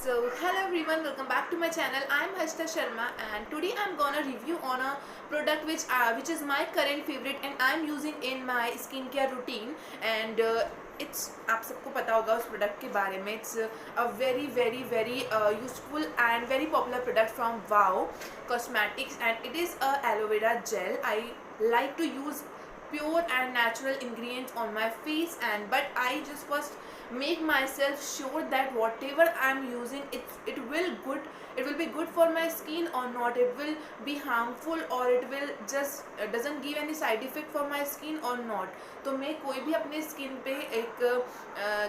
So hello everyone, welcome back to my channel. I'm Harshita Sharma and today I'm gonna review on a product which is my current favorite and I'm using in my skincare routine. And it's आप सबको पता होगा उस product के बारे में. It's a very useful and very popular product from Wow Cosmetics and it is a aloe vera gel. I like to use pure and natural ingredients on my face, and but I just first make myself sure that whatever I'm using it will be good for my skin or not, it will be harmful or it will just doesn't give any side effect for my skin or not. तो मैं कोई भी अपने skin पे एक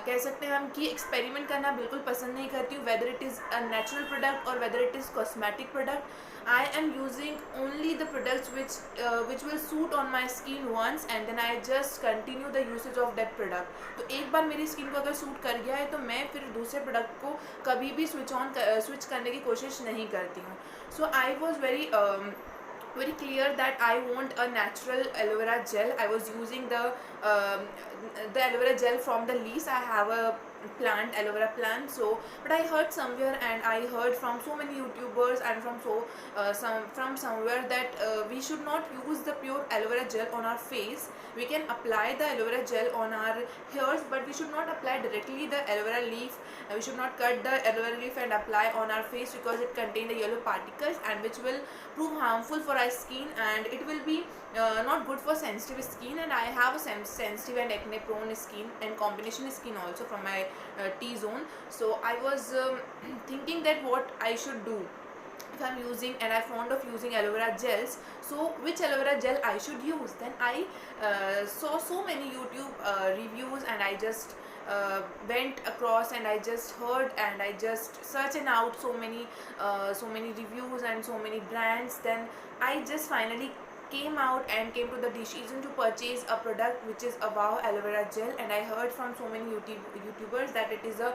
कह सकते हैं हम कि एक्सपेरिमेंट करना बिल्कुल पसंद नहीं करती हूँ, whether it is a natural product और whether it is cosmetic product. I am using only the products which will suit on my skin once and then I just continue the usage of that product. तो एक बार मेरी skin को अगर suit कर गया है तो मैं फिर दूसरे प्रोडक्ट को कभी भी स्विच करने की कोशिश नहीं करती हूँ. So I was very clear that I want a natural aloe vera gel. I was using the aloe vera gel from the leaves. I have a aloe vera plant. So but I heard somewhere and I heard from so many YouTubers and from somewhere that we should not use the pure aloe vera gel on our face. We can apply the aloe vera gel on our hairs, but we should not apply directly the aloe vera leaf. We should not cut the aloe vera leaf and apply on our face because it contains the yellow particles and which will prove harmful for our skin, and it will be not good for sensitive skin. And I have a sensitive and acne prone skin and combination skin also from my T-zone. So I was thinking that what I should do if I'm using, and I'm fond of using aloe vera gels, so which aloe vera gel I should use. Then I saw so many YouTube reviews and I just went across and I just heard and I just searching out so many reviews and so many brands. Then I just finally came to the decision to purchase a product which is a Wow aloe vera gel. And I heard from so many YouTubers that it is a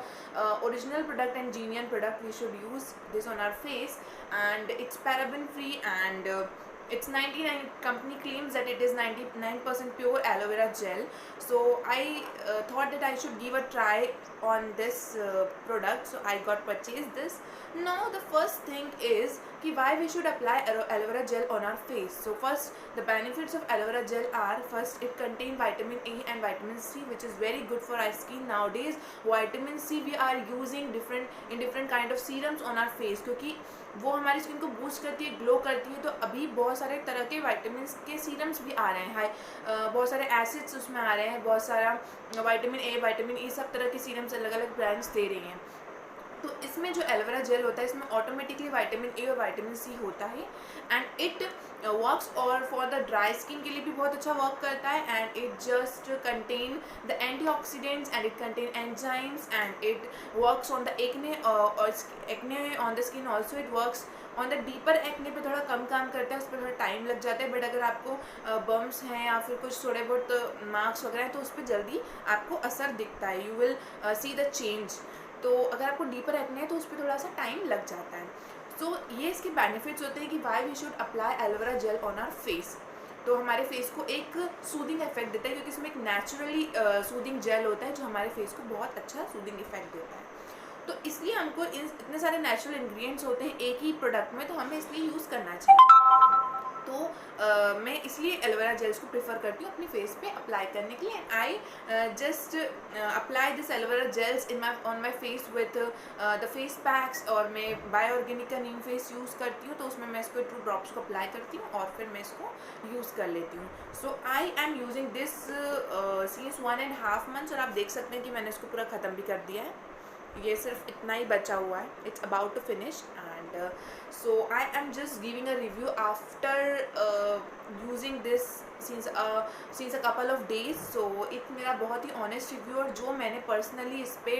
original product and genuine product. We should use this on our face and it's paraben free and it's 99, company claims that it is 99% pure aloe vera gel. So I thought that I should give a try on this product, so I got purchased this. Now the first thing is why we should apply aloe vera gel on our face. So first, the benefits of aloe vera gel are, first, it contains vitamin A and vitamin C, which is very good for our skin. Nowadays vitamin C we are using different kind of serums on our face क्योंकि वो हमारी skin को boost करती है, glow करती है. तो अभी बहुत सारे तरह के वाइटामिन के सीरम्स भी आ रहे हैं, बहुत सारे एसिड्स उसमें आ रहे हैं, बहुत सारा विटामिन ए विटामिन ई सब तरह के सीरम्स अलग अलग ब्रांड्स दे रही हैं. तो इसमें जो एलोवेरा जेल होता है इसमें ऑटोमेटिकली विटामिन ए और विटामिन सी होता है एंड इट वर्क्स और फॉर द ड्राई स्किन के लिए भी बहुत अच्छा वर्क करता है. And it just contain the antioxidants and it contain enzymes and it works on the acne और acne on the skin also. It works on the deeper acne पे थोड़ा कम काम करता है, उस पर थोड़ा टाइम लग जाता है. बट अगर आपको बम्स हैं या फिर कुछ थोड़े बहुत मार्क्स वगैरह हैं तो उस पर जल्दी आपको असर दिखता है. You will see the change. तो अगर आपको डीपर एक्ने है तो उस पर थोड़ा सा टाइम लग जाता है. सो ये इसके बेनिफिट्स होते हैं कि why we should apply aloe vera gel on our face. तो हमारे फेस को एक सूदिंग इफेक्ट देता है क्योंकि इसमें एक नेचुरली सूदिंग जेल होता है जो हमारे फेस को बहुत अच्छा सूदिंग इफेक्ट देता है. तो इसलिए हमको इतने सारे नेचुरल इंग्रेडिएंट्स होते हैं एक ही प्रोडक्ट में, तो हमें इसलिए यूज़ करना चाहिए. तो मैं इसलिए एलोवेरा जेल्स को प्रेफर करती हूँ अपने फेस पे अप्लाई करने के लिए. And I just apply this aloe vera gels on my face with the face packs. और मैं बाय ऑर्गेनिक का नीम फेस यूज़ करती हूँ तो उसमें मैं इसको 2 ड्रॉप्स को अप्लाई करती हूँ और फिर मैं इसको यूज़ कर लेती हूँ. So I am using this since 1.5 months और आप देख सकते हैं कि मैंने इसको पूरा ख़त्म भी कर दिया है. ये सिर्फ इतना ही बचा हुआ है. It's about to finish and so I am just giving a review after using this since a couple of days. So it मेरा बहुत ही ऑनेस्ट रिव्यू और जो मैंने पर्सनली इस पे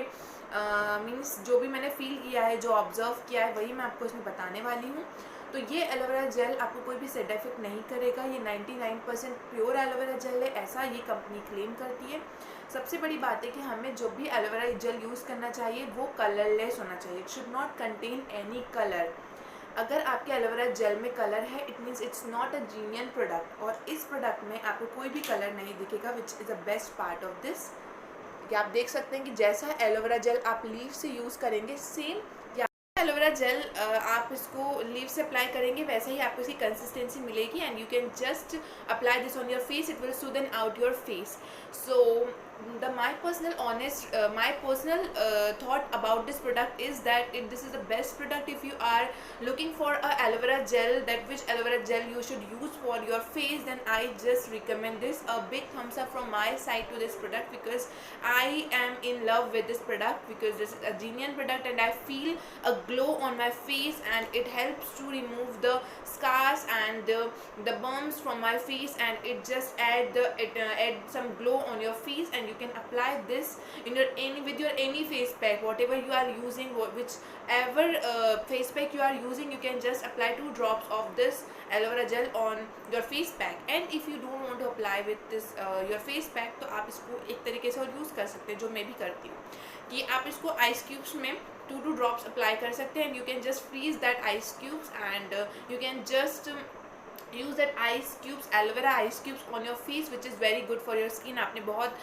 मीन्स जो भी मैंने फील किया है, जो ऑब्जर्व किया है, वही मैं आपको इसमें बताने वाली हूँ. तो ये एलोवेरा जेल आपको कोई भी साइड इफेक्ट नहीं करेगा. ये 99% प्योर एलोवेरा जेल है, ऐसा ये कंपनी क्लेम करती है. सबसे बड़ी बात है कि हमें जो भी एलोवेरा जेल यूज़ करना चाहिए वो कलरलेस होना चाहिए. It should not contain any colour. अगर आपके एलोवेरा जेल में कलर है it means it's not a जीनियन product. और इस प्रोडक्ट में आपको कोई भी कलर नहीं दिखेगा, which is the best part of this. कि आप देख सकते हैं कि जैसा एलोवेरा जेल आप लीफ से यूज़ करेंगे सेम एलोवेरा जेल आप इसको लीव से अप्लाई करेंगे वैसे ही आपको इसकी कंसिस्टेंसी मिलेगी and you can just apply this on your face. It will Sudan out your face. So my personal thought about this product is that this is the best product if you are looking for a aloe vera gel, that which aloe vera gel you should use for your face, then I just recommend this. A big thumbs up from my side to this product because I am in love with this product, because this is a genuine product and I feel a glow on my face and it helps to remove the scars and the bumps from my face, and it just add some glow on your face. And you can apply this in your with your any face pack, whatever you are using, whichever face pack you are using, you can just apply 2 drops of this aloe vera gel on your face pack. And if you don't want to apply with this your face pack, तो आप इसको एक तरीके से और use कर सकते हैं, जो मैं भी करती हूँ, कि आप इसको आइस क्यूब्स में 2 ड्रॉप्स अप्लाई कर सकते हैं. You can just freeze that ice cubes and you can just use that ice cubes, aloe vera ice cubes on your face, which is very good for your skin. आपने बहुत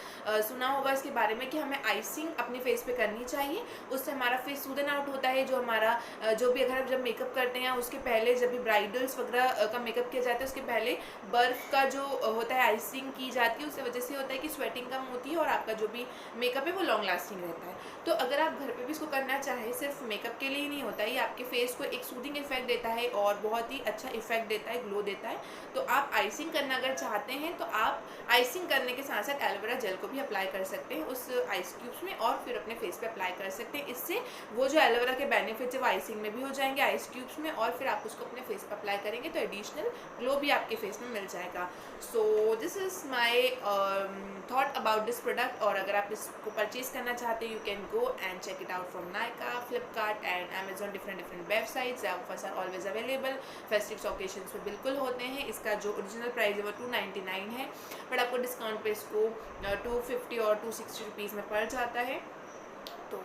सुना होगा इसके बारे में कि हमें आइसिंग अपने फेस पे करनी चाहिए, उससे हमारा फेस सूदन आउट होता है. जो हमारा जो भी अगर हम जब मेकअप करते हैं उसके पहले, जब भी ब्राइडल्स वगैरह का मेकअप किया जाता है उसके पहले बर्फ़ का जो होता है आइसिंग की जाती है, उसकी वजह से होता है कि स्वेटिंग कम होती है और आपका जो भी मेकअप है वो लॉन्ग लास्टिंग रहता है. तो अगर आप घर पे भी इसको करना चाहें, सिर्फ मेकअप के लिए ही नहीं होता है, ये आपके फेस को एक सूदिंग इफेक्ट देता है और बहुत ही अच्छा इफेक्ट देता है, ग्लो देता है. तो आप आइसिंग करना अगर चाहते हैं तो आप आइसिंग करने के साथ साथ एलोवेरा जेल को भी अप्लाई कर सकते हैं उस आइस क्यूब्स में और फिर अपने फेस पे अप्लाई कर सकते हैं. इससे वो जो एलोवेरा के बेनिफिट्स है वो आइसिंग में भी हो जाएंगे, आइस क्यूब्स में, और फिर आप उसको अपने फेस पे अप्लाई करेंगे तो एडिशनल ग्लो भी आपके फेस में मिल जाएगा. So this is my thought about this product. और अगर आप इसको परचेज़ करना चाहते हैं, you can go and check it out from Nykaa, Flipkart and Amazon. Different websites offers are always available. Festive occasions पे बिल्कुल होते हैं. इसका जो ओरिजिनल प्राइस है वो 299 है, बट आपको डिस्काउंट पे इसको 250 और 260 रुपीज़ में पड़ जाता है. तो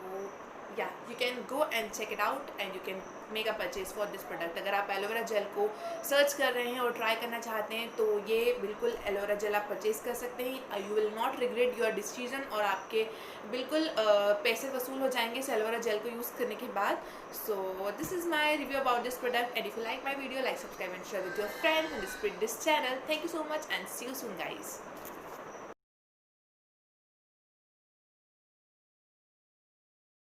या you can go and check it out and you can make a purchase for this product. अगर आप एलोवेरा जेल को सर्च कर रहे हैं और ट्राई करना चाहते हैं तो ये बिल्कुल एलोवेरा जेल आप परचेज कर सकते हैं. You will not regret your decision और आपके बिल्कुल पैसे वसूल हो जाएंगे इस एलोवेरा जेल को यूज़ करने के बाद. So this is my review about this product and if you like my video, like, subscribe and share with your friends and spread this channel. Thank you so much and see you soon guys.